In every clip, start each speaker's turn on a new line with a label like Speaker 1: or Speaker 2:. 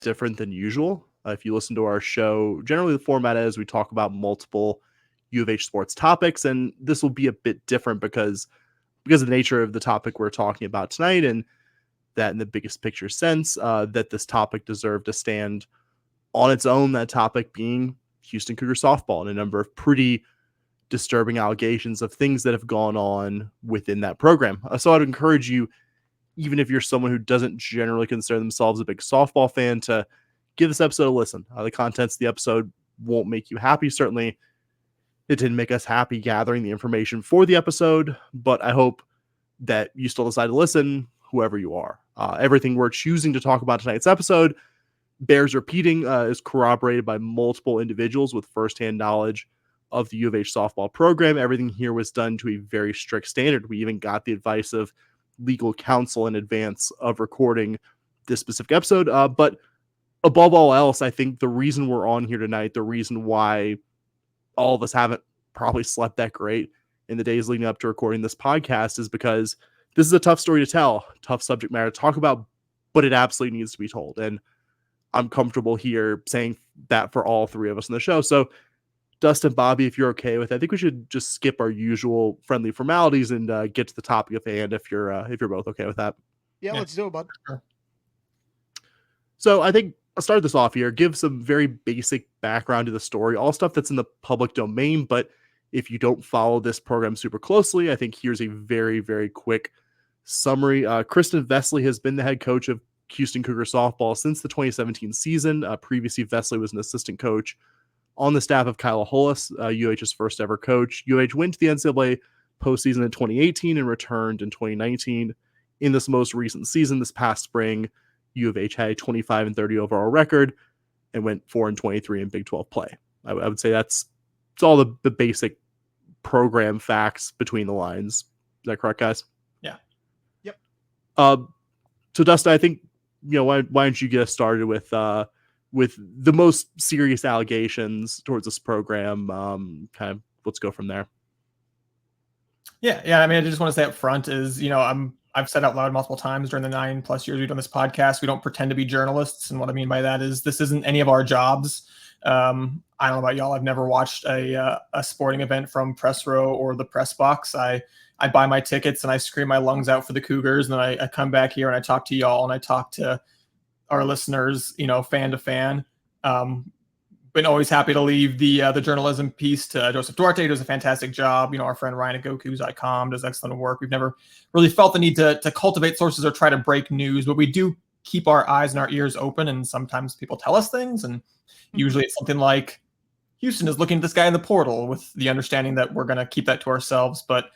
Speaker 1: different than usual. If you listen to our show, generally the format is we talk about multiple U of H sports topics, and this will be a bit different because of the nature of the topic we're talking about tonight, and that in the biggest picture sense, that this topic deserved to stand on its own, that topic being Houston Cougar Softball and a number of pretty disturbing allegations of things that have gone on within that program. So I'd encourage you, even if you're someone who doesn't generally consider themselves a big softball fan, to give this episode a listen. The contents of the episode won't make you happy. Certainly, it didn't make us happy gathering the information for the episode, but I hope that you still decide to listen, whoever you are. Everything we're choosing to talk about tonight's episode bears repeating, is corroborated by multiple individuals with firsthand knowledge of the U of H softball program. Everything here was done to a very strict standard. We even got the advice of legal counsel in advance of recording this specific episode. But above all else, I think the reason we're on here tonight, the reason why all of us haven't probably slept that great in the days leading up to recording this podcast, is because this is a tough story to tell, tough subject matter to talk about, but it absolutely needs to be told. And I'm comfortable here saying that for all three of us in the show. So Dustin, Bobby, if you're okay with it, I think we should just skip our usual friendly formalities and get to the topic of hand if you're both okay with that.
Speaker 2: Yeah, let's do it, bud.
Speaker 1: So I think I'll start this off here, give some very basic background to the story, all stuff that's in the public domain, but if you don't follow this program super closely, I think here's a very, very quick summary. Kristin Vesely has been the head coach of Houston Cougar Softball since the 2017 season. Previously, Vesely was an assistant coach on the staff of Kyle Hollis, UH's first ever coach. UH went to the NCAA postseason in 2018 and returned in 2019. In this most recent season, this past spring, U of H had a 25-30 overall record and went 4-23 in Big 12 play. I would say it's all the basic program facts between the lines. Is that correct, guys?
Speaker 3: Yeah.
Speaker 2: Yep.
Speaker 1: So Dustin, I think, why don't you get us started with the most serious allegations towards this program? Kind of let's go from there.
Speaker 3: Yeah. I mean, I just want to say up front is, I've said out loud multiple times during the 9+ years we've done this podcast, we don't pretend to be journalists. And what I mean by that is this isn't any of our jobs. I don't know about y'all. I've never watched a sporting event from press row or the press box. I buy my tickets and I scream my lungs out for the Cougars. And then I come back here and I talk to y'all and I talk to our listeners, fan to fan. Been always happy to leave the journalism piece to Joseph Duarte, who does a fantastic job. Our friend Ryan at GoCougs.com does excellent work. We've never really felt the need to cultivate sources or try to break news, but we do keep our eyes and our ears open. And sometimes people tell us things, and usually it's something like Houston is looking at this guy in the portal, with the understanding that we're going to keep that to ourselves. But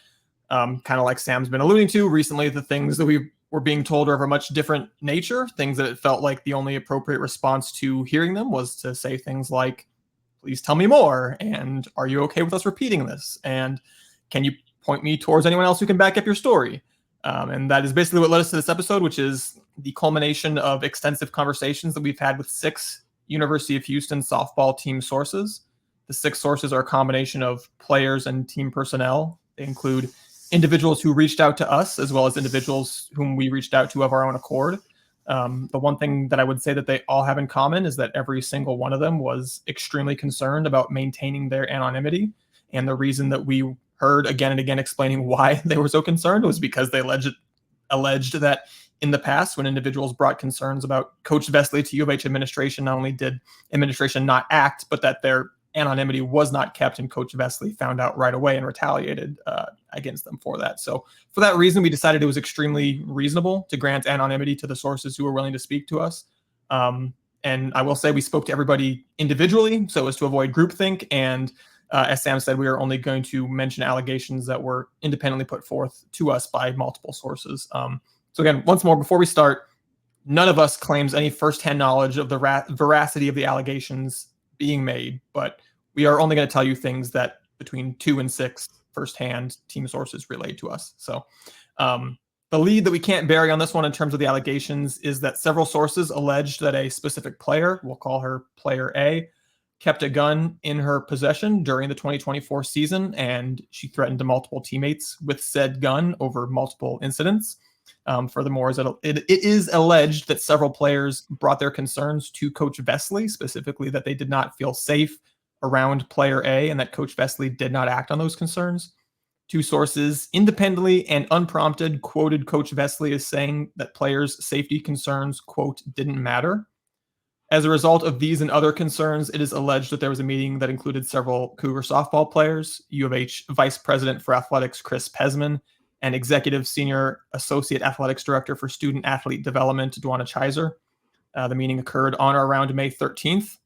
Speaker 3: kind of like Sam's been alluding to recently, the things that we were being told are of a much different nature, things that it felt like the only appropriate response to hearing them was to say things like, please tell me more. And are you okay with us repeating this? And can you point me towards anyone else who can back up your story? And that is basically what led us to this episode, which is the culmination of extensive conversations that we've had with 6 University of Houston softball team sources. The 6 sources are a combination of players and team personnel. They include individuals who reached out to us, as well as individuals whom we reached out to of our own accord. The one thing that I would say that they all have in common is that every single one of them was extremely concerned about maintaining their anonymity. And the reason that we heard again and again explaining why they were so concerned was because they alleged that in the past, when individuals brought concerns about Coach Vesely to U of H administration, not only did administration not act, but that their anonymity was not kept, and Coach Vesely found out right away and retaliated against them for that. So for that reason, we decided it was extremely reasonable to grant anonymity to the sources who were willing to speak to us. And I will say we spoke to everybody individually so as to avoid groupthink. And as Sam said, we are only going to mention allegations that were independently put forth to us by multiple sources. So again, once more, before we start, none of us claims any firsthand knowledge of the veracity of the allegations being made, but we are only going to tell you things that between 2 and 6 firsthand team sources relayed to us. So the lead that we can't bury on this one in terms of the allegations is that several sources alleged that a specific player, we'll call her player A, kept a gun in her possession during the 2024 season, and she threatened multiple teammates with said gun over multiple incidents. Furthermore, it is alleged that several players brought their concerns to Coach Vesely, specifically that they did not feel safe around player A and that Coach Vesely did not act on those concerns. Two sources independently and unprompted quoted Coach Vesely as saying that players' safety concerns, quote, didn't matter. As a result of these and other concerns, it is alleged that there was a meeting that included several Cougar softball players, U of H Vice President for Athletics Chris Pesman, and Executive Senior Associate Athletics Director for Student Athlete Development, Dwana Chiser. The meeting occurred on or around May 13th.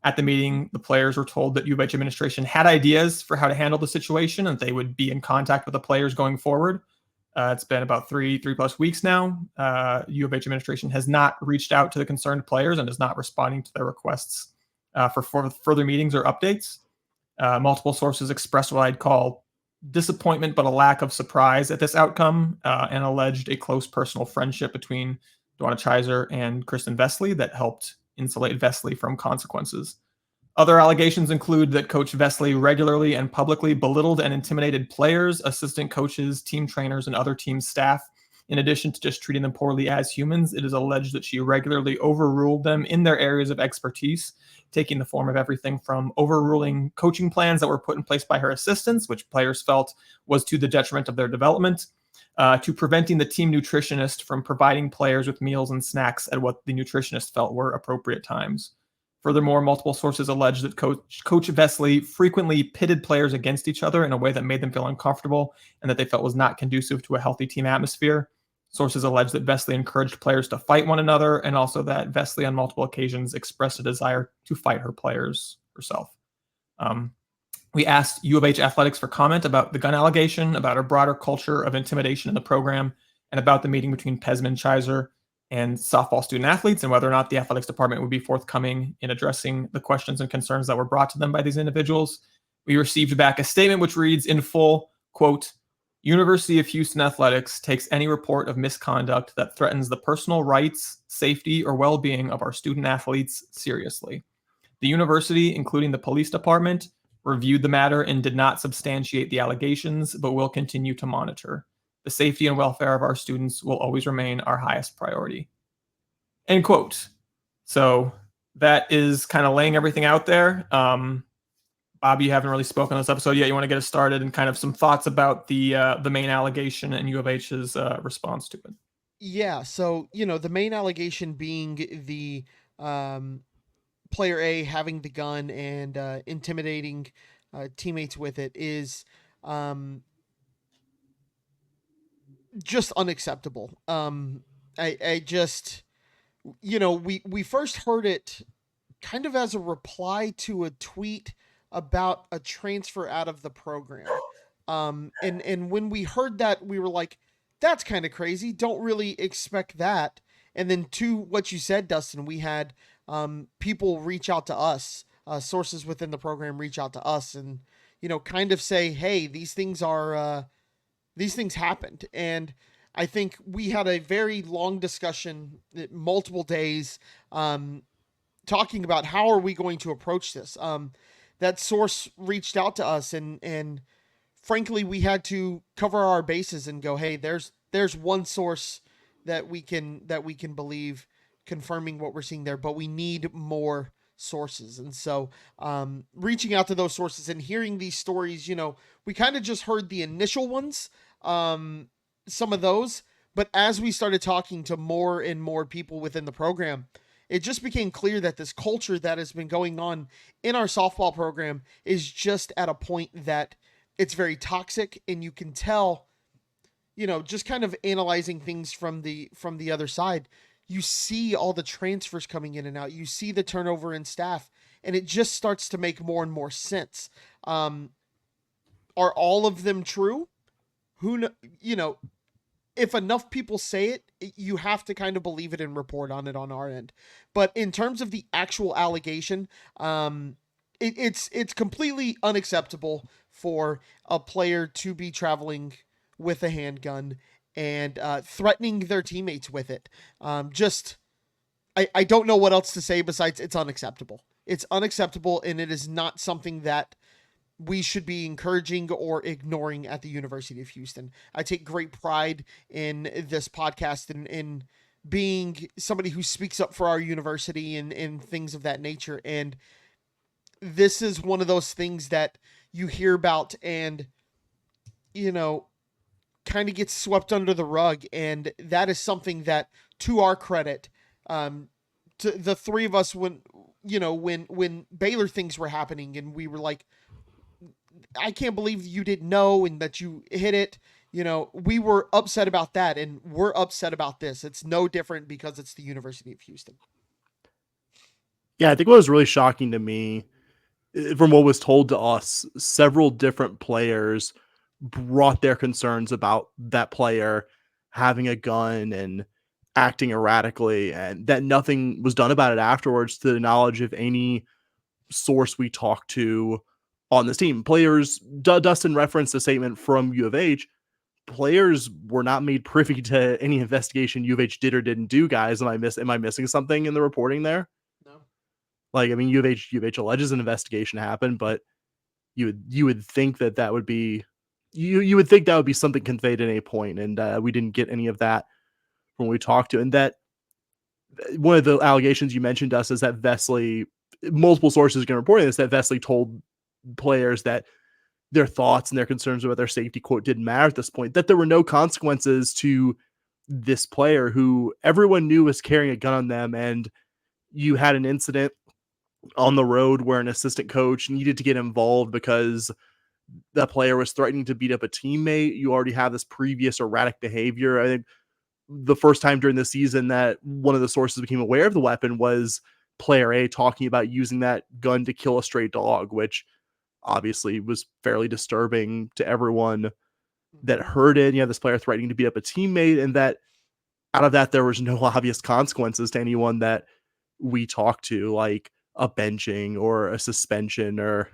Speaker 3: At the meeting, the players were told that U of H administration had ideas for how to handle the situation and they would be in contact with the players going forward. It's been about three plus weeks now. U of H administration has not reached out to the concerned players and is not responding to their requests for further meetings or updates. Multiple sources expressed what I'd call disappointment, but a lack of surprise at this outcome, and alleged a close personal friendship between Dwana Chiser and Kristin Vesely that helped insulate Vesely from consequences. Other allegations include that Coach Vesely regularly and publicly belittled and intimidated players, assistant coaches, team trainers, and other team staff. In addition to just treating them poorly as humans, it is alleged that she regularly overruled them in their areas of expertise, taking the form of everything from overruling coaching plans that were put in place by her assistants, which players felt was to the detriment of their development, to preventing the team nutritionist from providing players with meals and snacks at what the nutritionist felt were appropriate times. Furthermore, multiple sources allege that Coach Vesely frequently pitted players against each other in a way that made them feel uncomfortable and that they felt was not conducive to a healthy team atmosphere. Sources allege that Vesely encouraged players to fight one another, and also that Vesely on multiple occasions expressed a desire to fight her players herself. We asked U of H Athletics for comment about the gun allegation, about a broader culture of intimidation in the program, and about the meeting between Pesman, Chiser, and softball student athletes, and whether or not the athletics department would be forthcoming in addressing the questions and concerns that were brought to them by these individuals. We received back a statement which reads in full, quote, University of Houston Athletics takes any report of misconduct that threatens the personal rights, safety, or well-being of our student athletes seriously. The university, including the police department, reviewed the matter and did not substantiate the allegations, but will continue to monitor. The safety and welfare of our students will always remain our highest priority. End quote. So that is kind of laying everything out there. Bob, you haven't really spoken on this episode yet. You want to get us started and kind of some thoughts about the main allegation and U of H's response to it?
Speaker 2: Yeah. So, the main allegation being the player A having the gun and intimidating teammates with it is just unacceptable. I just, we first heard it kind of as a reply to a tweet about a transfer out of the program. And when we heard that, we were like, that's kind of crazy. Don't really expect that. And then to what you said, Dustin, we had people reach out to us, sources within the program reach out to us and, kind of say, hey, these things happened. And I think we had a very long discussion, multiple days, talking about how are we going to approach this. That source reached out to us and frankly, we had to cover our bases and go, hey, there's one source that we can believe confirming what we're seeing there, but we need more sources. And so reaching out to those sources and hearing these stories, we kind of just heard the initial ones, some of those, but as we started talking to more and more people within the program, it just became clear that this culture that has been going on in our softball program is just at a point that it's very toxic. And you can tell, just kind of analyzing things from the other side, you see all the transfers coming in and out. You see the turnover in staff, and it just starts to make more and more sense. Are all of them true? If enough people say it, you have to kind of believe it and report on it on our end. But in terms of the actual allegation, it's completely unacceptable for a player to be traveling with a handgun and threatening their teammates with it. I don't know what else to say besides it's unacceptable. It's unacceptable, and it is not something that we should be encouraging or ignoring at the University of Houston. I take great pride in this podcast and in being somebody who speaks up for our university and things of that nature. And this is one of those things that you hear about and, kind of gets swept under the rug. And that is something that, to our credit, to the three of us, when Baylor things were happening and we were like, I can't believe you didn't know and that you hit it. We were upset about that, and we're upset about this. It's no different because it's the University of Houston.
Speaker 1: Yeah, I think what was really shocking to me, from what was told to us, several different players brought their concerns about that player having a gun and acting erratically, and that nothing was done about it afterwards, to the knowledge of any source we talked to on this team. Players, Dustin referenced a statement from U of H. Players were not made privy to any investigation U of H did or didn't do, guys. Am I missing something in the reporting there?
Speaker 2: No.
Speaker 1: Like, I mean, U of H alleges an investigation happened, but you would think that would be you would think that would be something conveyed at any point, and we didn't get any of that when we talked to. And that one of the allegations you mentioned to us is that Vesely, multiple sources can report this, that Vesely told players that their thoughts and their concerns about their safety, quote, didn't matter at this point, that there were no consequences to this player who everyone knew was carrying a gun on them. And you had an incident on the road where an assistant coach needed to get involved because that player was threatening to beat up a teammate. You already have this previous erratic behavior. I think the first time during the season that one of the sources became aware of the weapon was player A talking about using that gun to kill a stray dog, which obviously was fairly disturbing to everyone that heard it. You have this player threatening to beat up a teammate, and that out of that, there was no obvious consequences to anyone that we talked to, like a benching or a suspension or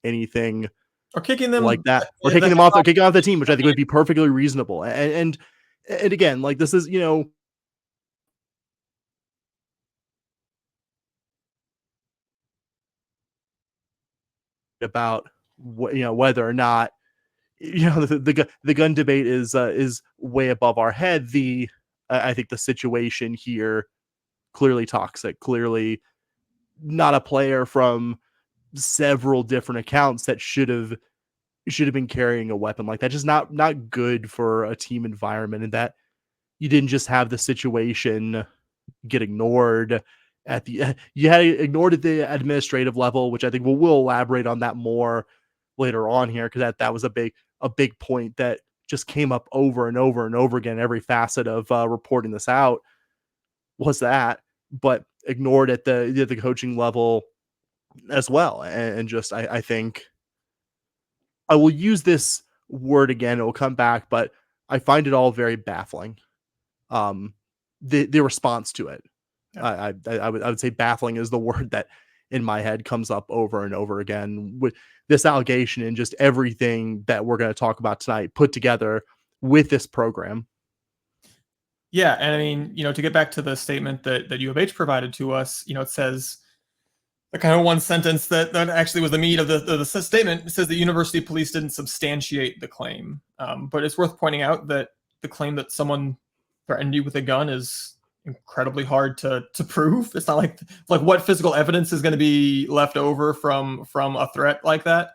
Speaker 1: anything,
Speaker 3: or kicking them
Speaker 1: like that, or taking them off, or kicking off the team, which I think would be perfectly reasonable. And again, like, this is, about whether or not the gun debate is way above our head. I think the situation here, clearly toxic, clearly not a player from several different accounts that should have been carrying a weapon like that. Just not good for a team environment. And that you didn't just have the situation get ignored at the you had it ignored at the administrative level, which I think we'll elaborate on that more later on here, because that was a big point that just came up over and over and over again, every facet of reporting this out was that, but ignored at the coaching level as well. And just I think I will use this word again, it will come back, but I find it all very baffling. The response to it. Yeah. I would say baffling is the word that in my head comes up over and over again with this allegation and just everything that we're going to talk about tonight put together with this program.
Speaker 3: Yeah. And I mean, to get back to the statement that U of H provided to us, it says the kind of one sentence that actually was the meat of the statement. It says the university police didn't substantiate the claim. But it's worth pointing out that the claim that someone threatened you with a gun is incredibly hard to prove. It's not like what physical evidence is going to be left over from a threat like that.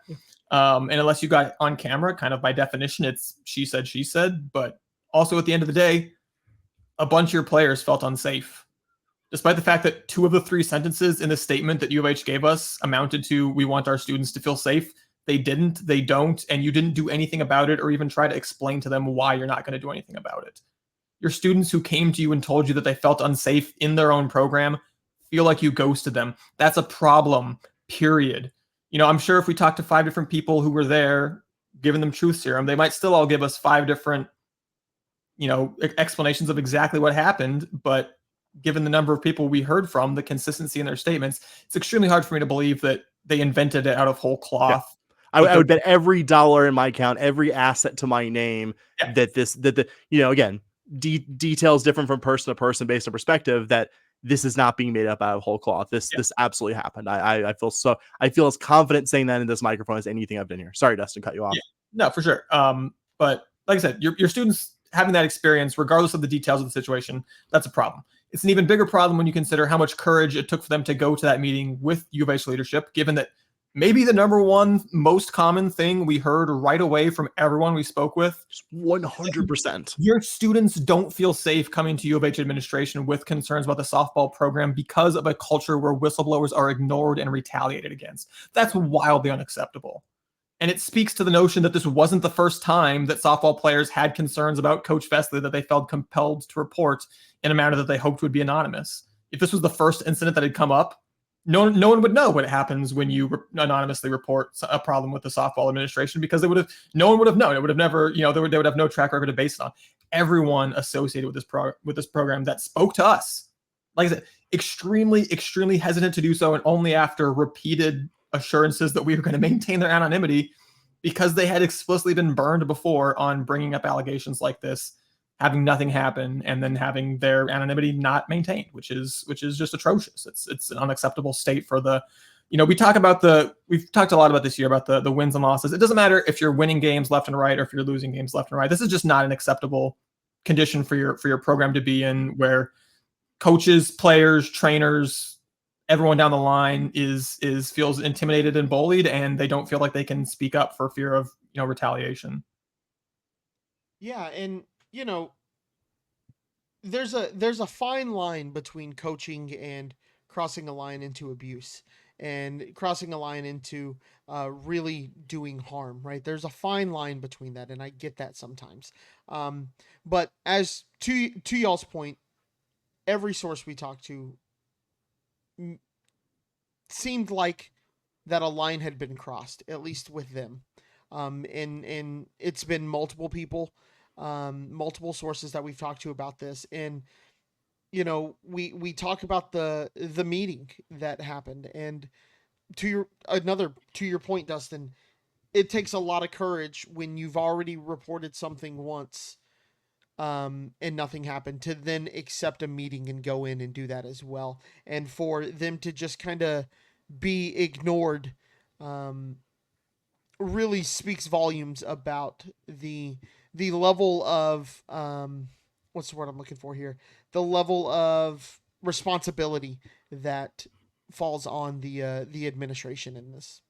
Speaker 3: And unless you got on camera, kind of by definition, it's she said. But also at the end of the day, a bunch of your players felt unsafe. Despite the fact that 2 of the 3 sentences in the statement that U of H gave us amounted to, we want our students to feel safe, they didn't, they don't, and you didn't do anything about it or even try to explain to them why you're not going to do anything about it. Your students who came to you and told you that they felt unsafe in their own program feel like you ghosted them. That's a problem, period. I'm sure if we talked to 5 different people who were there, giving them truth serum, they might still all give us 5 different, explanations of exactly what happened. But given the number of people we heard from, the consistency in their statements, it's extremely hard for me to believe that they invented it out of whole cloth.
Speaker 1: Yeah. I would bet every dollar in my account, every asset to my name, that again, details different from person to person based on perspective, that this is not being made up out of whole cloth. This absolutely happened. I feel as confident saying that in this microphone as anything I've done here. Sorry, Dustin, cut you off.
Speaker 3: Yeah, no, for sure. But like I said, your students having that experience, regardless of the details of the situation, that's a problem. It's an even bigger problem when you consider how much courage it took for them to go to that meeting with U of H leadership, given that maybe the number one most common thing we heard right away from everyone we spoke with,
Speaker 1: 100%.
Speaker 3: Your students don't feel safe coming to U of H administration with concerns about the softball program because of a culture where whistleblowers are ignored and retaliated against. That's wildly unacceptable. And it speaks to the notion that this wasn't the first time that softball players had concerns about Coach Vesely that they felt compelled to report in a manner that they hoped would be anonymous. If this was the first incident that had come up, no one would know what happens when you anonymously report a problem with the softball administration, because no one would have known. It would have never, they would have no track record to base it on. Everyone associated with this program that spoke to us, like I said, extremely, extremely hesitant to do so, and only after repeated assurances that we were going to maintain their anonymity, because they had explicitly been burned before on bringing up allegations like this, having nothing happen, and then having their anonymity not maintained, which is just atrocious. It's an unacceptable state for the, we've talked a lot about this year about the wins and losses. It doesn't matter if you're winning games left and right or if you're losing games left and right. This is just not an acceptable condition for your program to be in, where coaches, players, trainers, everyone down the line feels intimidated and bullied, and they don't feel like they can speak up for fear of retaliation.
Speaker 2: Yeah, and there's a fine line between coaching and crossing a line into abuse and crossing a line into really doing harm, right? There's a fine line between that, and I get that sometimes. But as to y'all's point, every source we talked to seemed like that a line had been crossed, at least with them. And it's been multiple people, multiple sources that we've talked to about this. And, we talk about the meeting that happened, and to your point, Dustin, it takes a lot of courage when you've already reported something once, and nothing happened, to then accept a meeting and go in and do that as well. And for them to just kind of be ignored, really speaks volumes about the level of what's the word I'm looking for here? The level of responsibility that falls on the administration in this.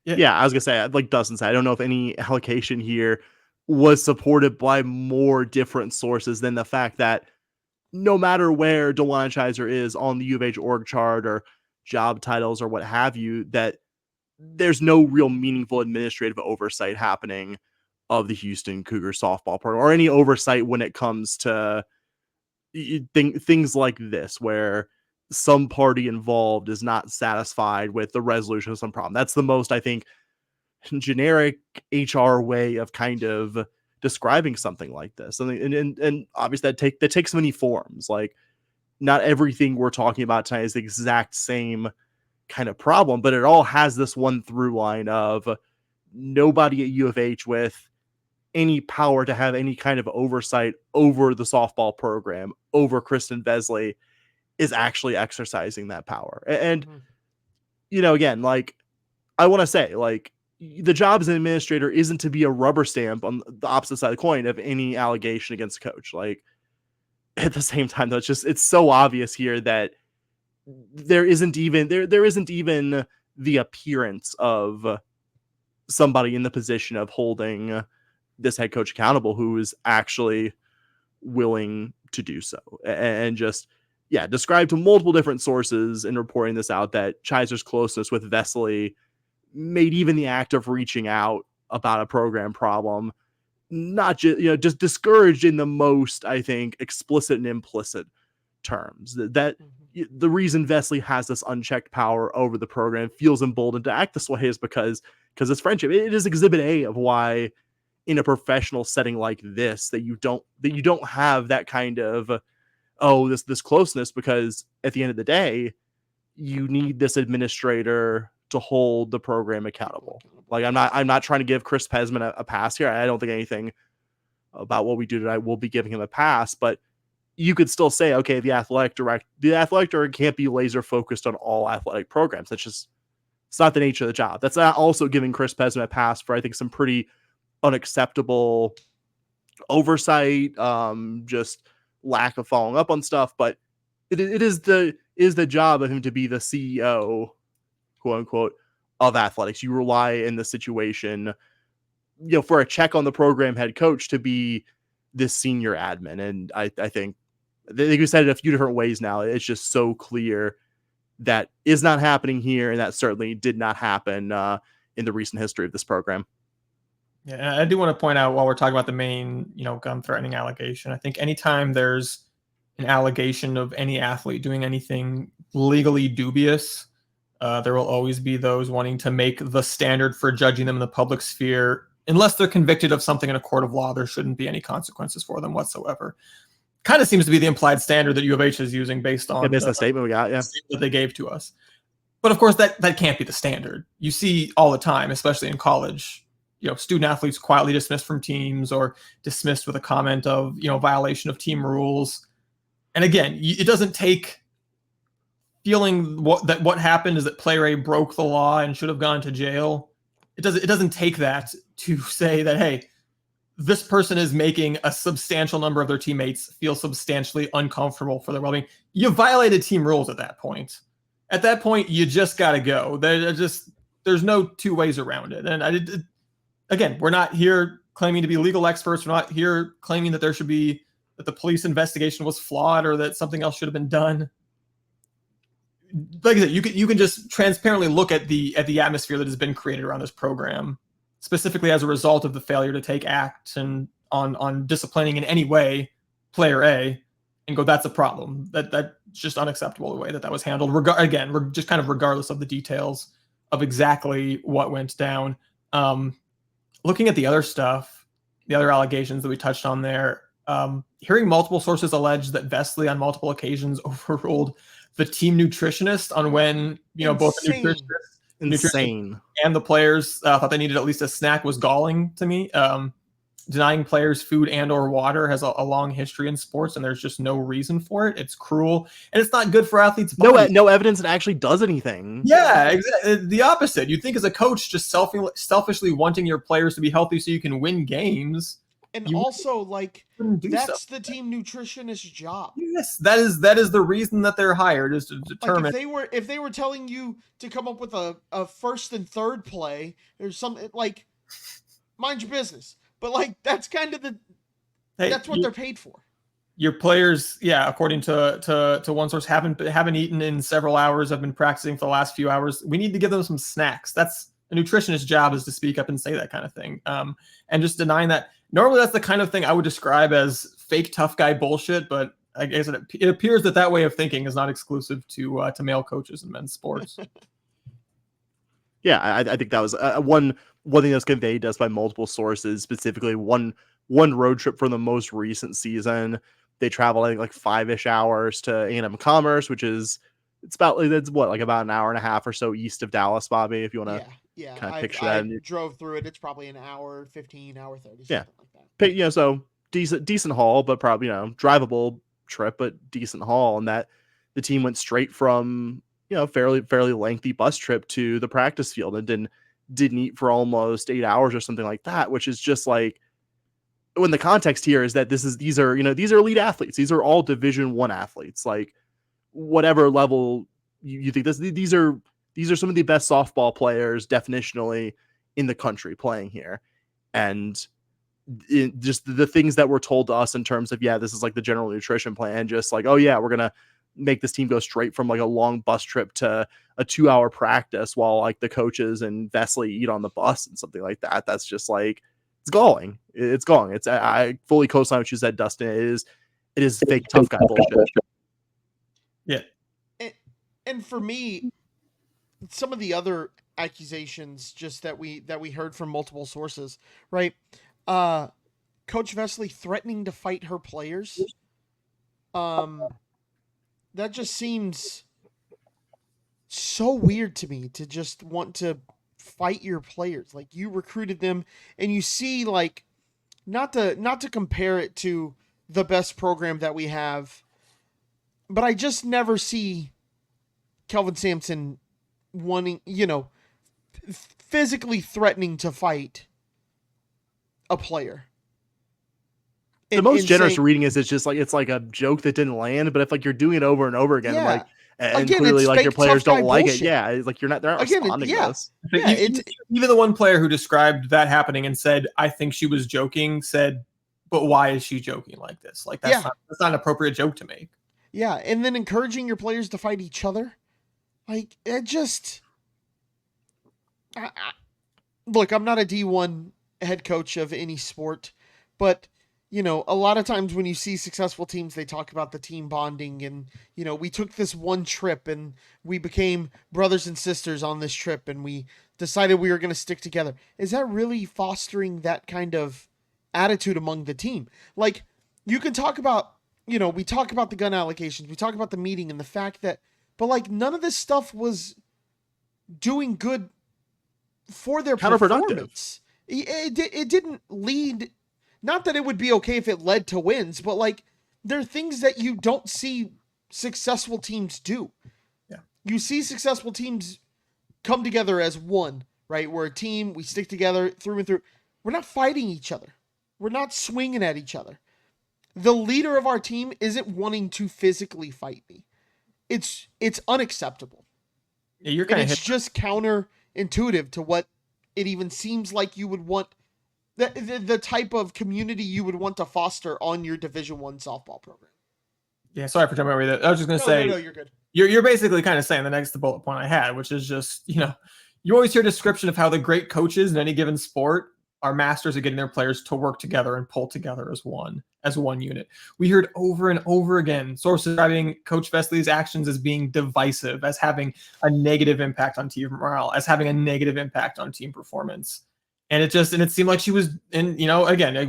Speaker 1: Yeah, I was gonna say, like Dustin said, I don't know if any allocation here was supported by more different sources than the fact that no matter where DeWan Chiser is on the U of H org chart or job titles or what have you, that there's no real meaningful administrative oversight happening of the Houston Cougar softball program, or any oversight when it comes to things like this, where some party involved is not satisfied with the resolution of some problem. That's the most, I think, generic HR way of kind of describing something like this. And obviously that takes many forms. Like, not everything we're talking about tonight is the exact same kind of problem, but it all has this one through line of nobody at U of H with any power to have any kind of oversight over the softball program, over Kristin Vesely, is actually exercising that power. And, again, like, I want to say, like, the job as an administrator isn't to be a rubber stamp on the opposite side of the coin of any allegation against a coach. Like, at the same time, though, it's so obvious here that there isn't even the appearance of somebody in the position of holding this head coach accountable who is actually willing to do so. And just, describe to multiple different sources in reporting this out that Chiser's closeness with Vesely made even the act of reaching out about a program problem not just discouraged in the most, I think, explicit and implicit terms. That the reason Vesely has this unchecked power over the program, feels emboldened to act this way, is because it's friendship. It is exhibit A of why in a professional setting like this that you don't have that kind of this closeness, because at the end of the day you need this administrator to hold the program accountable. Like, I'm not trying to give Chris Pesman a pass here. I don't think anything about what we do tonight will be giving him a pass, but you could still say, okay, the athletic director can't be laser focused on all athletic programs. It's not the nature of the job. That's not also giving Chris Pesman a pass for, I think, some pretty unacceptable oversight, just lack of following up on stuff. But it is the job of him to be the CEO, quote unquote, of athletics. You rely in the situation, for a check on the program head coach to be this senior admin. And I think we said it a few different ways now. It's just so clear that is not happening here, and that certainly did not happen in the recent history of this program.
Speaker 3: Yeah, and I do want to point out, while we're talking about the main, gun threatening allegation, I think anytime there's an allegation of any athlete doing anything legally dubious, there will always be those wanting to make the standard for judging them in the public sphere. Unless they're convicted of something in a court of law, there shouldn't be any consequences for them whatsoever. Kind of seems to be the implied standard that U of H is using based on
Speaker 1: the statement we got,
Speaker 3: that they gave to us. But of course, that can't be the standard. You see all the time, especially in college, student athletes quietly dismissed from teams or dismissed with a comment of, violation of team rules. And again, it doesn't take feeling what happened is that player A broke the law and should have gone to jail. It doesn't take that to say that, hey, this person is making a substantial number of their teammates feel substantially uncomfortable for their well-being. You violated team rules at that point. At that point, you just got to go. There's no two ways around it. And again, we're not here claiming to be legal experts. We're not here claiming that that the police investigation was flawed or that something else should have been done. Like I said, you can just transparently look at the atmosphere that has been created around this program, specifically as a result of the failure to take action on disciplining in any way player A, and go, that's a problem. That's just unacceptable the way that was handled. Just kind of regardless of the details of exactly what went down. Looking at the other stuff, the other allegations that we touched on there, hearing multiple sources allege that Vesely on multiple occasions overruled the team nutritionist on when, both the nutritionist and the players thought they needed at least a snack was galling to me. Denying players food and or water has a long history in sports, and there's just no reason for it. It's cruel, and it's not good for athletes' bodies.
Speaker 1: No evidence it actually does anything.
Speaker 3: Yeah, exactly. The opposite. You'd think as a coach, just selfishly wanting your players to be healthy so you can win games.
Speaker 2: And also, that's the team nutritionist's job.
Speaker 3: Yes, that is the reason that they're hired, is to determine.
Speaker 2: If they were telling you to come up with a first and third play, there's something mind your business. But that's kind of that's what they're paid for.
Speaker 3: Your players, according to one source, haven't eaten in several hours. Have been practicing for the last few hours. We need to give them some snacks. That's a nutritionist's job, is to speak up and say that kind of thing. And just denying that. Normally, that's the kind of thing I would describe as fake tough guy bullshit. But I guess it appears that way of thinking is not exclusive to male coaches in men's sports.
Speaker 1: Yeah, I think that was one thing that's conveyed to us by multiple sources. Specifically, one road trip from the most recent season, they traveled, I think, 5-ish hours to A&M Commerce, which is about an hour and a half or so east of Dallas, Bobby, if you want to kind of picture that.
Speaker 2: I drove through it. It's probably an hour 15, hour 30, something
Speaker 1: like that. So decent haul, but probably drivable trip, but decent haul. And that the team went straight from fairly lengthy bus trip to the practice field and didn't eat for almost 8 hours or something like that, which is just when the context here is that these are elite athletes. These are all Division I athletes. Whatever level you think these are some of the best softball players definitionally in the country playing here. And just the things that were told to us in terms of, this is the general nutrition plan, just we're going to make this team go straight from a long bus trip to a 2-hour practice while the coaches and Vesely eat on the bus and something like that. That's just it's galling. It's galling. I fully co-sign what you said, Dustin. It is fake tough guy bullshit.
Speaker 3: Yeah.
Speaker 2: And for me, some of the other accusations just that we heard from multiple sources, right? Coach Vesely threatening to fight her players. That just seems so weird to me, to just want to fight your players. You recruited them, and you see not to compare it to the best program that we have, but I just never see Kelvin Sampson wanting, physically threatening to fight a player.
Speaker 1: The most generous reading is it's like a joke that didn't land, but if like you're doing it over and over again,
Speaker 2: yeah.
Speaker 1: And
Speaker 2: Again,
Speaker 1: clearly
Speaker 2: it's
Speaker 1: like your
Speaker 2: fake
Speaker 1: players
Speaker 2: tough guy
Speaker 1: don't like
Speaker 2: bullshit.
Speaker 1: it. Yeah, it's like they're not responding to this.
Speaker 2: Yeah,
Speaker 3: even the one player who described that happening and said, "I think she was joking," said, "But why is she joking like this? Like that's not an appropriate joke to make."
Speaker 2: Yeah, and then encouraging your players to fight each other, like it just. Look, I'm not a D1 head coach of any sport, but a lot of times when you see successful teams, they talk about the team bonding and, we took this one trip and we became brothers and sisters on this trip and we decided we were going to stick together. Is that really fostering that kind of attitude among the team? Like, you can talk about, we talk about the gun allocations, we talk about the meeting and the fact that, but like none of this stuff was doing good for their performance. It didn't lead, not that it would be okay if it led to wins, but like there are things that you don't see successful teams do.
Speaker 3: Yeah.
Speaker 2: You see successful teams come together as one, right? We're a team, we stick together through and through. We're not fighting each other. We're not swinging at each other. The leader of our team isn't wanting to physically fight me. It's unacceptable.
Speaker 3: Yeah, you're kind of
Speaker 2: just counterintuitive to what it even seems like you would want, the type of community you would want to foster on your Division I softball program.
Speaker 3: Yeah, sorry for jumping over that. I was just going to say,
Speaker 2: no, you're good.
Speaker 3: You're basically kind of saying the next bullet point I had, which is just, you always hear a description of how the great coaches in any given sport are masters of getting their players to work together and pull together as one unit. We heard over and over again sources describing Coach Vesely's actions as being divisive, as having a negative impact on team morale, as having a negative impact on team performance. And it seemed like she was, and again,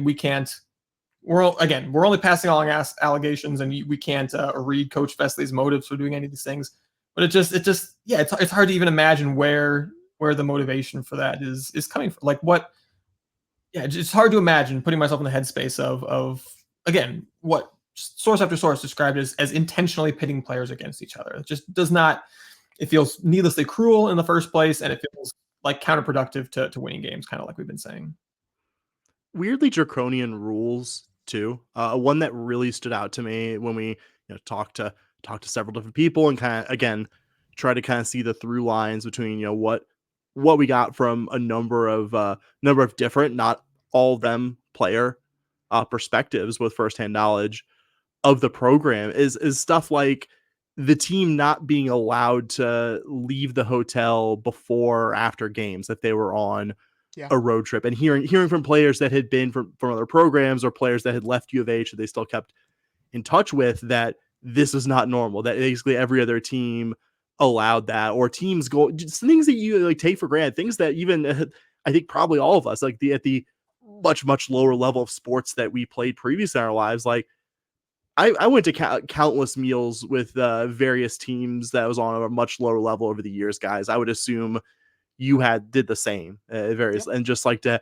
Speaker 3: we're only passing along allegations, and we can't read Coach Vesely's motives for doing any of these things. But it's hard to even imagine where the motivation for that is coming from. Like what? Yeah, it's hard to imagine putting myself in the headspace of again what source after source described as intentionally pitting players against each other. It just does not. It feels needlessly cruel in the first place, and it feels like counterproductive to winning games, kind of like we've been saying.
Speaker 1: Weirdly draconian rules too. One that really stood out to me when we talked to several different people and kind of again try to kind of see the through lines between what we got from a number of different, not all of them player perspectives with firsthand knowledge of the program is stuff like the team not being allowed to leave the hotel before or after games if they were on a road trip, and hearing from players that had been from other programs or players that had left U of H that they still kept in touch with, that this is not normal, that basically every other team allowed that, or teams go just things that you like take for granted, things that even I think probably all of us like at the much lower level of sports that we played previously in our lives. Like I went to countless meals with various teams that was on a much lower level over the years, guys. I would assume you did the same and just like to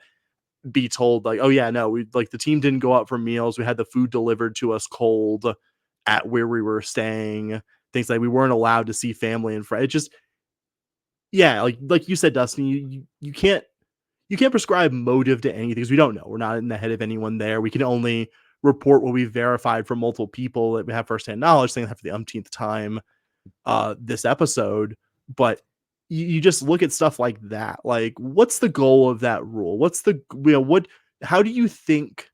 Speaker 1: be told like, oh yeah, no, we like the team didn't go out for meals. We had the food delivered to us cold at where we were staying. Things like we weren't allowed to see family and friends. It just, yeah, like you said, Dustin, you can't prescribe motive to anything because we don't know. We're not in the head of anyone there. We can only report what we've verified from multiple people that we have firsthand knowledge, saying that for the umpteenth time this episode. But you just look at stuff like that. Like, what's the goal of that rule? What's the, how do you think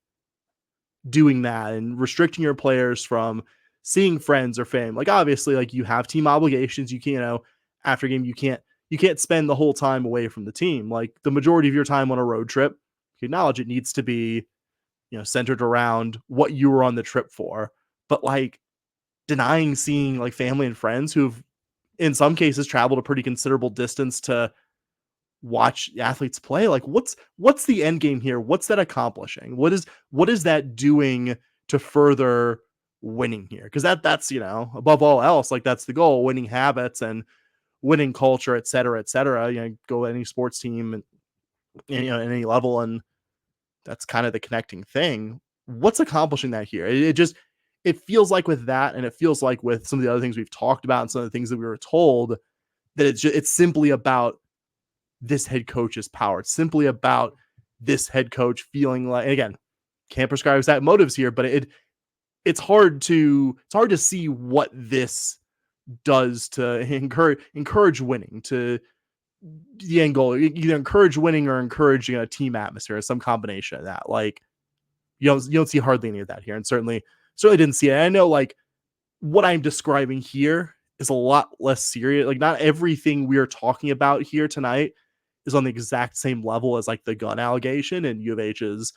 Speaker 1: doing that and restricting your players from seeing friends or family? Like, obviously, like you have team obligations. You can't, after game, you can't spend the whole time away from the team. Like the majority of your time on a road trip, you acknowledge it needs to be, centered around what you were on the trip for. But like denying seeing like family and friends who've in some cases traveled a pretty considerable distance to watch athletes play. Like what's the end game here? What's that accomplishing? What is that doing to further winning here? Because that's above all else, like that's the goal, winning habits and winning culture, et cetera, et cetera. Go any sports team and at any level, and that's kind of the connecting thing. what's accomplishing that here? It feels like with that, and it feels like with some of the other things we've talked about and some of the things that we were told, that it's simply about this head coach's power. It's simply about this head coach feeling like, and again, can't prescribe exact motives here, but it's hard to see what this does to encourage winning, to the end goal, either encourage winning or encouraging a team atmosphere, some combination of that. Like you don't see hardly any of that here, and certainly didn't see it. And I know like what I'm describing here is a lot less serious. Like not everything we are talking about here tonight is on the exact same level as like the gun allegation and U of H's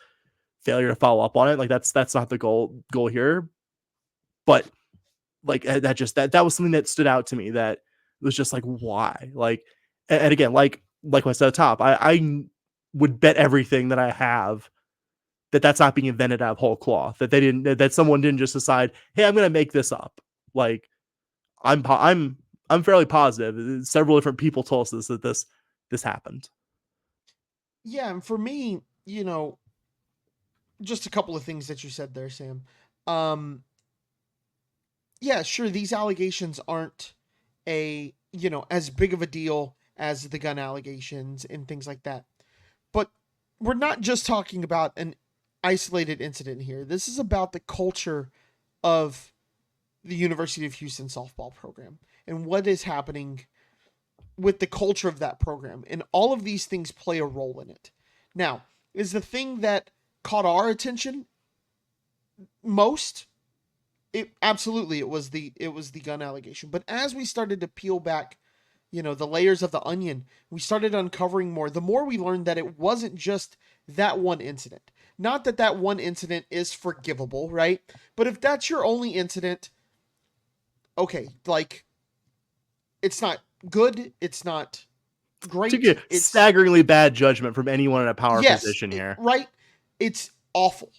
Speaker 1: failure to follow up on it. Like that's not the goal here. But like that was something that stood out to me, that was just like, why? Like, and again, like I said at the top, I would bet everything that I have that that's not being invented out of whole cloth, that someone didn't just decide, hey, I'm going to make this up. Like I'm fairly positive several different people told us that this happened.
Speaker 2: Yeah. And for me, just a couple of things that you said there, Sam. Yeah, sure. These allegations aren't as big of a deal as the gun allegations and things like that. But we're not just talking about an isolated incident here. This is about the culture of the University of Houston softball program and what is happening with the culture of that program. And all of these things play a role in it. Now, is the thing that caught our attention most? It was the gun allegation. But as we started to peel back, the layers of the onion, we started uncovering more. The more we learned that it wasn't just that one incident. Not that one incident is forgivable, right? But if that's your only incident, okay, like it's not good, it's not great.
Speaker 1: It's staggeringly bad judgment from anyone in a power position here.
Speaker 2: Right? It's awful.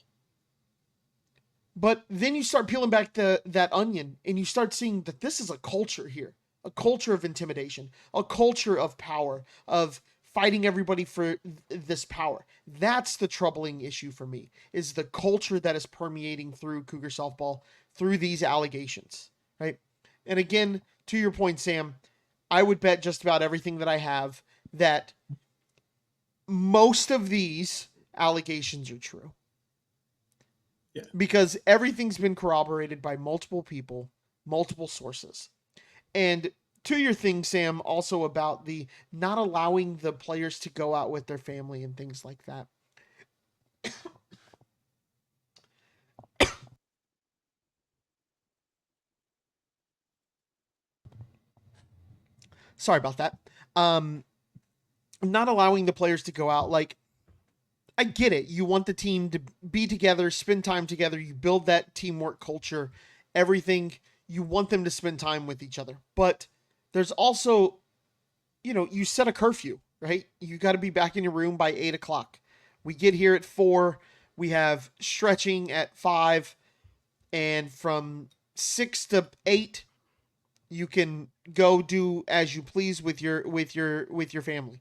Speaker 2: But then you start peeling back that onion and you start seeing that this is a culture here, a culture of intimidation, a culture of power, of fighting everybody for this power. That's the troubling issue for me, is the culture that is permeating through Cougar softball, through these allegations, right? And again, to your point, Sam, I would bet just about everything that I have that most of these allegations are true.
Speaker 3: Yeah.
Speaker 2: Because everything's been corroborated by multiple people, multiple sources. And to your thing, Sam, also about the not allowing the players to go out with their family and things like that. Sorry about that. Not allowing the players to go out, like, I get it. You want the team to be together, spend time together. You build that teamwork culture, everything. You want them to spend time with each other. But there's also, you set a curfew, right? You got to be back in your room by 8:00. We get here at 4. We have stretching at 5. And from 6 to 8, you can go do as you please with your family,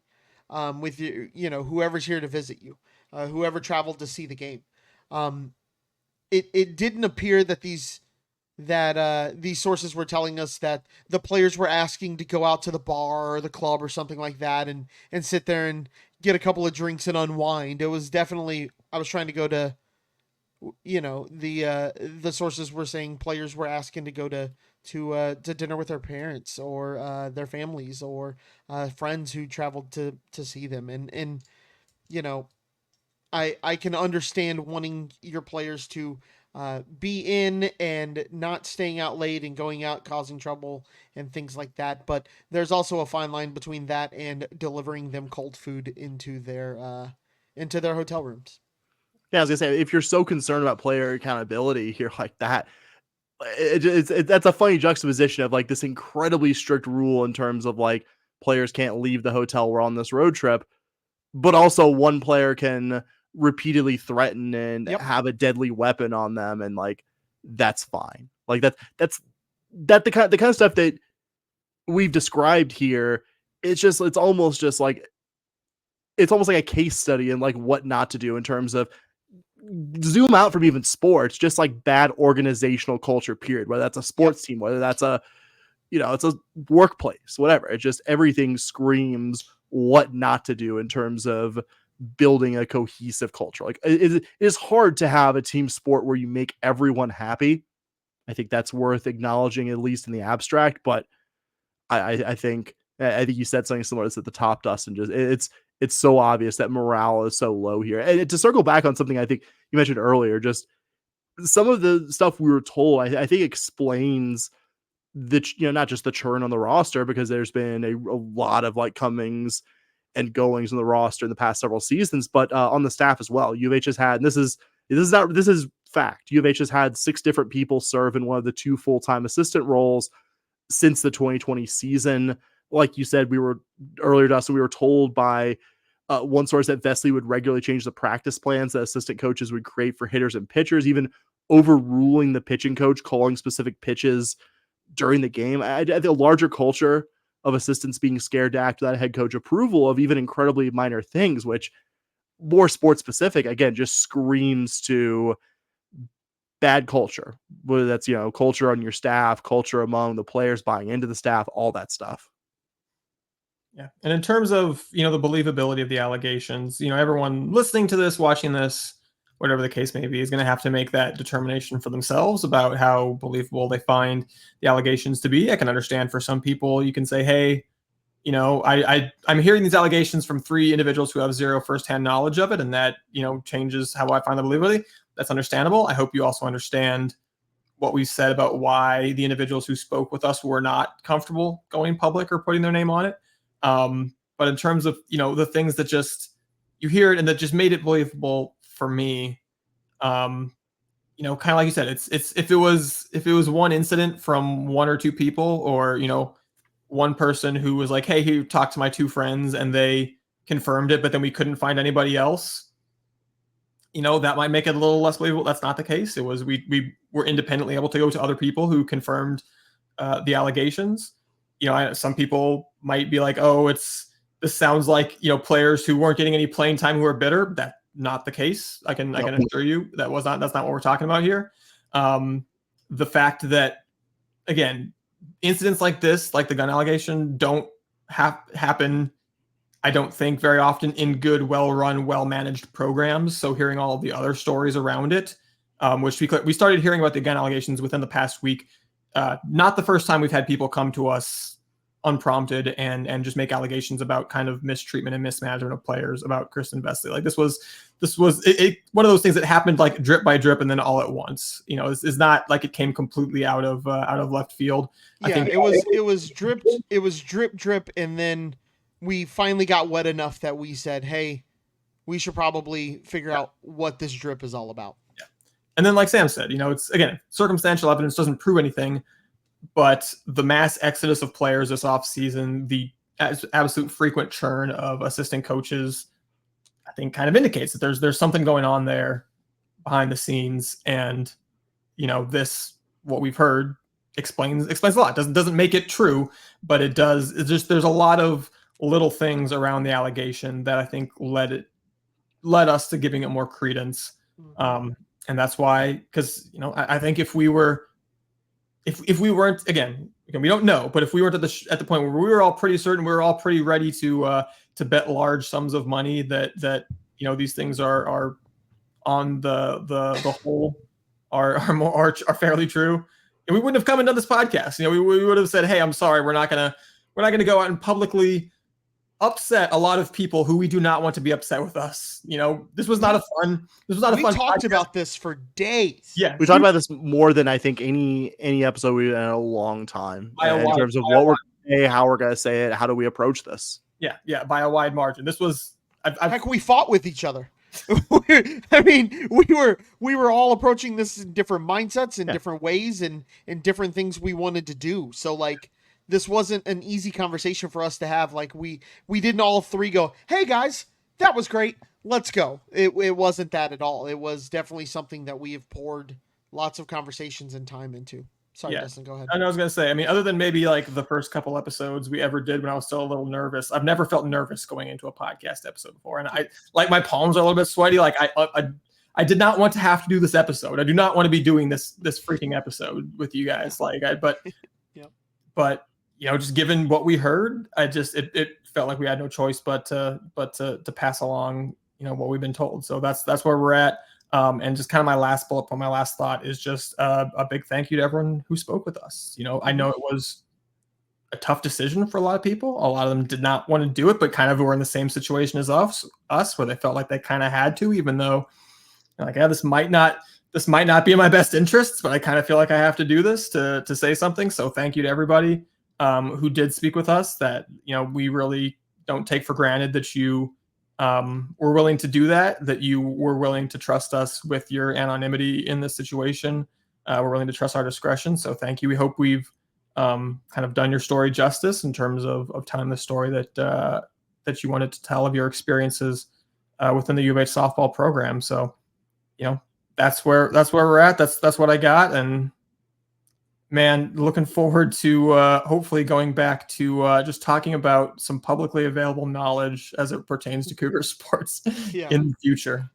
Speaker 2: with your, whoever's here to visit you. Whoever traveled to see the game. It didn't appear that these sources were telling us that the players were asking to go out to the bar or the club or something like that and sit there and get a couple of drinks and unwind. It was definitely, I was trying to go to, the sources were saying players were asking to go to dinner with their parents or their families or friends who traveled to see them. And I can understand wanting your players to be in and not staying out late and going out causing trouble and things like that. But there's also a fine line between that and delivering them cold food into their hotel rooms.
Speaker 1: Yeah, I was gonna say, if you're so concerned about player accountability here like that, that's a funny juxtaposition of like this incredibly strict rule in terms of like players can't leave the hotel we're on this road trip, but also one player can repeatedly threaten and have a deadly weapon on them, and like that's fine. Like that's the kind of stuff that we've described here. It's almost like a case study in like what not to do in terms of zoom out from even sports, just like bad organizational culture, period, whether that's a sports team, whether that's it's a workplace, whatever. It just, everything screams what not to do in terms of building a cohesive culture. Like it is hard to have a team sport where you make everyone happy. I think that's worth acknowledging, at least in the abstract. But I think you said something similar at the top, Dustin. Just it's so obvious that morale is so low here. And to circle back on something I think you mentioned earlier, just some of the stuff we were told, I think explains not just the churn on the roster, because there's been a lot of like comings and goings on the roster in the past several seasons, but on the staff as well. U of H has had, and this is fact, U of H has had 6 different people serve in one of the 2 full-time assistant roles since the 2020 season. Like you said, we were earlier, Dustin, we were told by one source that Vesely would regularly change the practice plans that assistant coaches would create for hitters and pitchers, even overruling the pitching coach calling specific pitches during the game. The larger culture of assistants being scared to act without head coach approval of even incredibly minor things, which, more sports specific, again, just screams to bad culture, whether that's, culture on your staff, culture among the players buying into the staff, all that stuff.
Speaker 3: Yeah. And in terms of, the believability of the allegations, everyone listening to this, watching this, whatever the case may be, is going to have to make that determination for themselves about how believable they find the allegations to be. I can understand for some people, you can say, hey, I'm hearing these allegations from 3 individuals who have zero firsthand knowledge of it, and that, changes how I find the believability. That's understandable. I hope you also understand what we said about why the individuals who spoke with us were not comfortable going public or putting their name on it. But in terms of, the things that just, you hear it and that just made it believable for me, kind of like you said, it's if it was one incident from 1 or 2 people, or, one person who was like, hey, he talked to my 2 friends and they confirmed it, but then we couldn't find anybody else, that might make it a little less believable. That's not the case. It was, we were independently able to go to other people who confirmed the allegations. Some people might be like, oh, this sounds like, players who weren't getting any playing time who are bitter. That's not the case. I can assure you that's not what we're talking about here. The fact that, again, incidents like this, like the gun allegation, don't happen, I don't think, very often in good, well-run, well-managed programs. So hearing all of the other stories around it, which we started hearing about the gun allegations within the past week. Not the first time we've had people come to us unprompted and just make allegations about kind of mistreatment and mismanagement of players about Kristin Vesely. Like this was one of those things that happened like drip by drip and then all at once. It's not like it came completely out of left field.
Speaker 2: Yeah,
Speaker 3: I think
Speaker 2: it was drip, and then we finally got wet enough that we said, hey, we should probably figure out what this drip is all about.
Speaker 3: Yeah. And then, like Sam said, it's, again, circumstantial evidence doesn't prove anything, but the mass exodus of players this offseason, the absolute frequent churn of assistant coaches, I think kind of indicates that there's something going on there behind the scenes. And, this, what we've heard, explains a lot. Doesn't make it true, but it does. It's just, there's a lot of little things around the allegation that I think led us to giving it more credence. And that's why, because, I think if we weren't, again, we don't know, but if we weren't at the point where we were all pretty certain, we were all pretty ready to bet large sums of money that these things are on the whole are fairly true, and we wouldn't have come and done this podcast. We would have said, hey, I'm sorry, we're not gonna go out and publicly upset a lot of people who we do not want to be upset with us. This was not a fun. We
Speaker 2: talked about this for days.
Speaker 3: Yeah,
Speaker 1: we talked about this more than I think any episode we've done in a long time in terms of what we're going to say, how we're going to say it, how do we approach this.
Speaker 3: Yeah, by a wide margin. This was.
Speaker 2: Heck, we fought with each other. I mean, we were all approaching this in different mindsets, in different ways, and in different things we wanted to do. So like, this wasn't an easy conversation for us to have. Like we didn't all 3 go, hey guys, that was great, let's go. It wasn't that at all. It was definitely something that we have poured lots of conversations and time into. Sorry, Dustin, go ahead.
Speaker 3: I was going to say, I mean, other than maybe like the first couple episodes we ever did when I was still a little nervous, I've never felt nervous going into a podcast episode before. And I like, my palms are a little bit sweaty. Like I did not want to have to do this episode. I do not want to be doing this freaking episode with you guys. But just given what we heard, it felt like we had no choice but to pass along, what we've been told. So that's where we're at. And just kind of my last bullet point, my last thought is just a big thank you to everyone who spoke with us. I know it was a tough decision for a lot of people. A lot of them did not want to do it, but kind of were in the same situation as us where they felt like they kind of had to, even though this might not be in my best interests, but I kind of feel like I have to do this to say something. So thank you to everybody who did speak with us. That we really don't take for granted that you were willing to do that you were willing to trust us with your anonymity in this situation. We're willing to trust our discretion. So thank you. We hope we've kind of done your story justice in terms of telling the story that you wanted to tell of your experiences within the U of H softball program. So that's where we're at. That's what I got. And man, looking forward to hopefully going back to just talking about some publicly available knowledge as it pertains to Cougar sports in the future.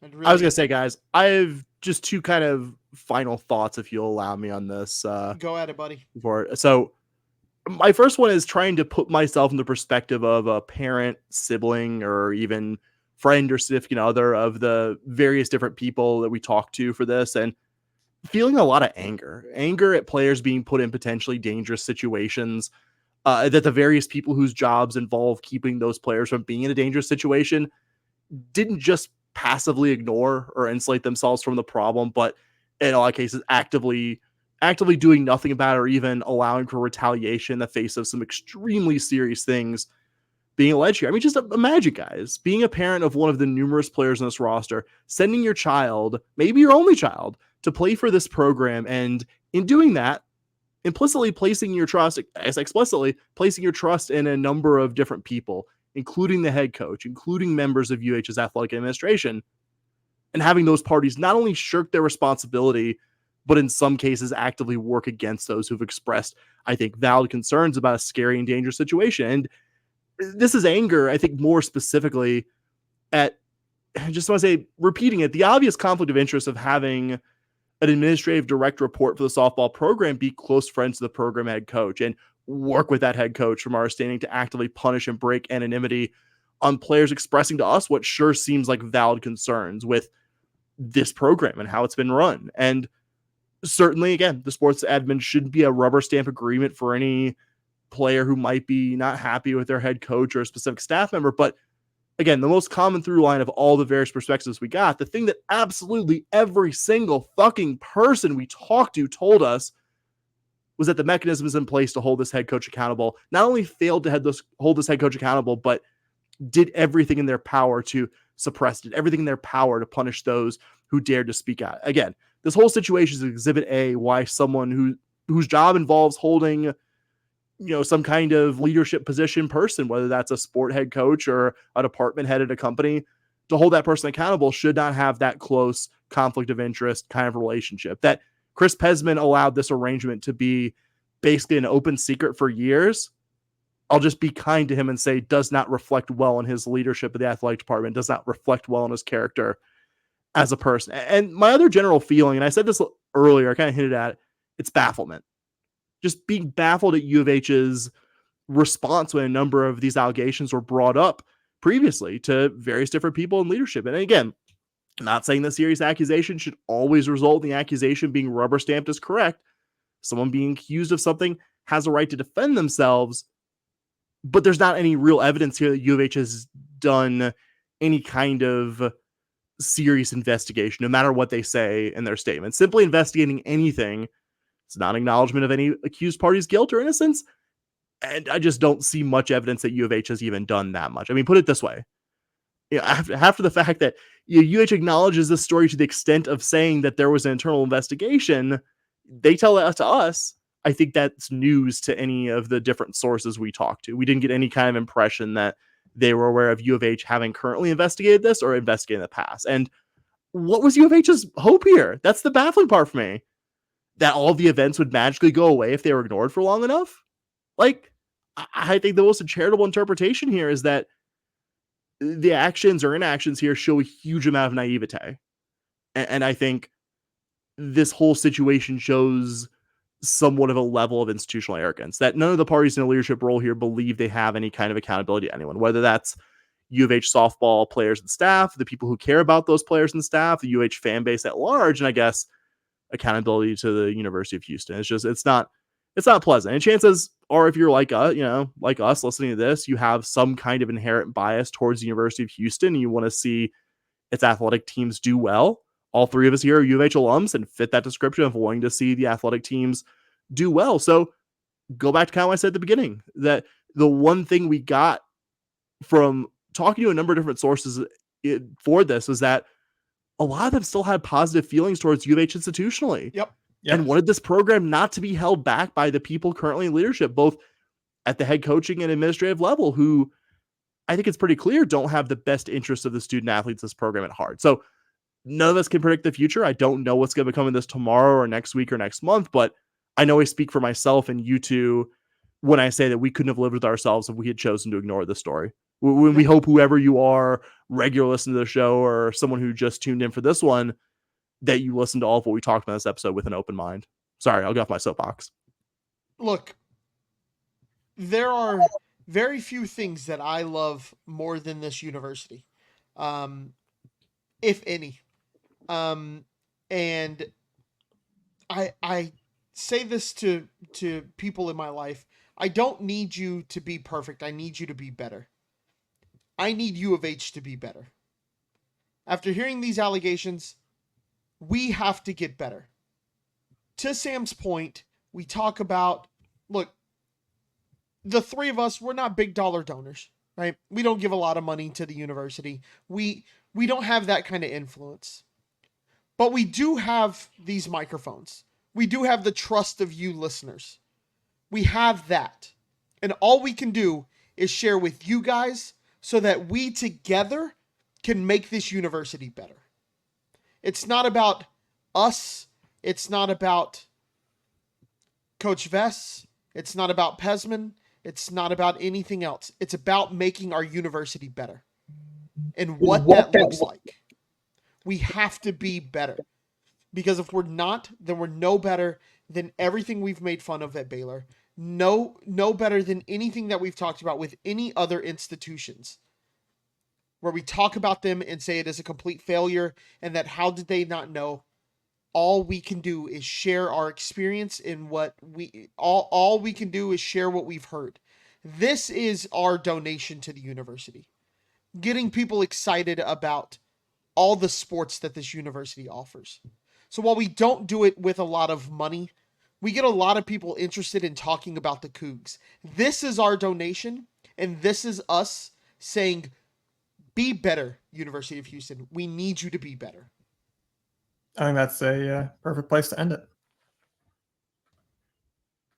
Speaker 1: Really, I was going to say, guys, I have just two kind of final thoughts, if you'll allow me on this.
Speaker 2: Go at it, buddy.
Speaker 1: So my first one is trying to put myself in the perspective of a parent, sibling, or even friend or significant other of the various different people that we talk to for this, and feeling a lot of anger at players being put in potentially dangerous situations, that the various people whose jobs involve keeping those players from being in a dangerous situation didn't just passively ignore or insulate themselves from the problem, but in a lot of cases actively doing nothing about it, or even allowing for retaliation in the face of some extremely serious things being alleged here. I mean, just imagine, guys, being a parent of one of the numerous players on this roster, sending your child, maybe your only child, to play for this program, and in doing that, explicitly placing your trust in a number of different people, including the head coach, including members of UH's athletic administration, and having those parties not only shirk their responsibility, but in some cases actively work against those who've expressed, I think, valid concerns about a scary and dangerous situation. And this is anger, I think, more specifically at, I just want to say, repeating it, the obvious conflict of interest of having an administrative direct report for the softball program be close friends to the program head coach and work with that head coach, from our understanding, to actively punish and break anonymity on players expressing to us what sure seems like valid concerns with this program and how it's been run. And certainly, again, the sports admin shouldn't be a rubber stamp agreement for any player who might be not happy with their head coach or a specific staff member. But again, the most common through line of all the various perspectives we got, the thing that absolutely every single fucking person we talked to told us, was that the mechanism is in place to hold this head coach accountable. Not only failed to hold this head coach accountable, but did everything in their power to suppress it, everything in their power to punish those who dared to speak out. Again, this whole situation is Exhibit A, why someone whose job involves holding some kind of leadership position person, whether that's a sport head coach or a department head at a company, to hold that person accountable should not have that close conflict of interest kind of relationship. That Chris Pesman allowed this arrangement to be basically an open secret for years, I'll just be kind to him and say does not reflect well on his leadership of the athletic department, does not reflect well on his character as a person. And my other general feeling, and I said this earlier, I kind of hinted at it, it's bafflement. Just being baffled at U of H's response when a number of these allegations were brought up previously to various different people in leadership. And again, I'm not saying that serious accusation should always result in the accusation being rubber stamped as correct. Someone being accused of something has a right to defend themselves, but there's not any real evidence here that U of H has done any kind of serious investigation, no matter what they say in their statement. Simply investigating anything, it's not an acknowledgement of any accused party's guilt or innocence. And I just don't see much evidence that U of H has even done that much. I mean, put it this way. After the fact that UH acknowledges this story to the extent of saying that there was an internal investigation, they tell that to us. I think that's news to any of the different sources we talked to. We didn't get any kind of impression that they were aware of U of H having currently investigated this or investigated in the past. And what was U of H's hope here? That's the baffling part for me. That all the events would magically go away if they were ignored for long enough? Like, I think the most charitable interpretation here is that the actions or inactions here show a huge amount of naivete. And I think this whole situation shows somewhat of a level of institutional arrogance that none of the parties in a leadership role here believe they have any kind of accountability to anyone, whether that's U of H softball players and staff, the people who care about those players and staff, the UH fan base at large, and I guess accountability to the University of Houston. It's not pleasant. And chances are, if you're like us listening to this, you have some kind of inherent bias towards the University of Houston and you want to see its athletic teams do well. All three of us here are U of H alums and fit that description of wanting to see the athletic teams do well. So go back to kind of what I said at the beginning, that the one thing we got from talking to a number of different sources for this was that a lot of them still had positive feelings towards U of H institutionally.
Speaker 2: Yep.
Speaker 1: And wanted this program not to be held back by the people currently in leadership, both at the head coaching and administrative level, who I think it's pretty clear don't have the best interests of the student athletes of this program at heart. So none of us can predict the future. I don't know what's going to become of this tomorrow or next week or next month, but I know I speak for myself and you two when I say that we couldn't have lived with ourselves if we had chosen to ignore the story. When we hope whoever you are, regular listener to the show or someone who just tuned in for this one, that you listen to all of what we talked about in this episode with an open mind. Sorry, I'll get off my soapbox.
Speaker 2: Look, there are very few things that I love more than this university, if any. And I say this to people in my life. I don't need you to be perfect. I need you to be better. I need U of H to be better. After hearing these allegations, we have to get better. To Sam's point, we talk about, look, the three of us, we're not big dollar donors, right? We don't give a lot of money to the university. We don't have that kind of influence. But we do have these microphones. We do have the trust of you listeners. We have that. And all we can do is share with you guys so that we together can make this university better. It's not about us. It's not about Coach Vess. It's not about Pesman. It's not about anything else. It's about making our university better and what that looks like. We have to be better, because if we're not, then we're no better than everything we've made fun of at Baylor. No better than anything that we've talked about with any other institutions, where we talk about them and say it is a complete failure and that how did they not know? All we can do is share our experience in what all we can do is share what we've heard. This is our donation to the university. Getting people excited about all the sports that this university offers. So while we don't do it with a lot of money, we get a lot of people interested in talking about the Cougs. This is our donation, and this is us saying, be better, University of Houston. We need you to be better.
Speaker 3: I think that's a perfect place to end it.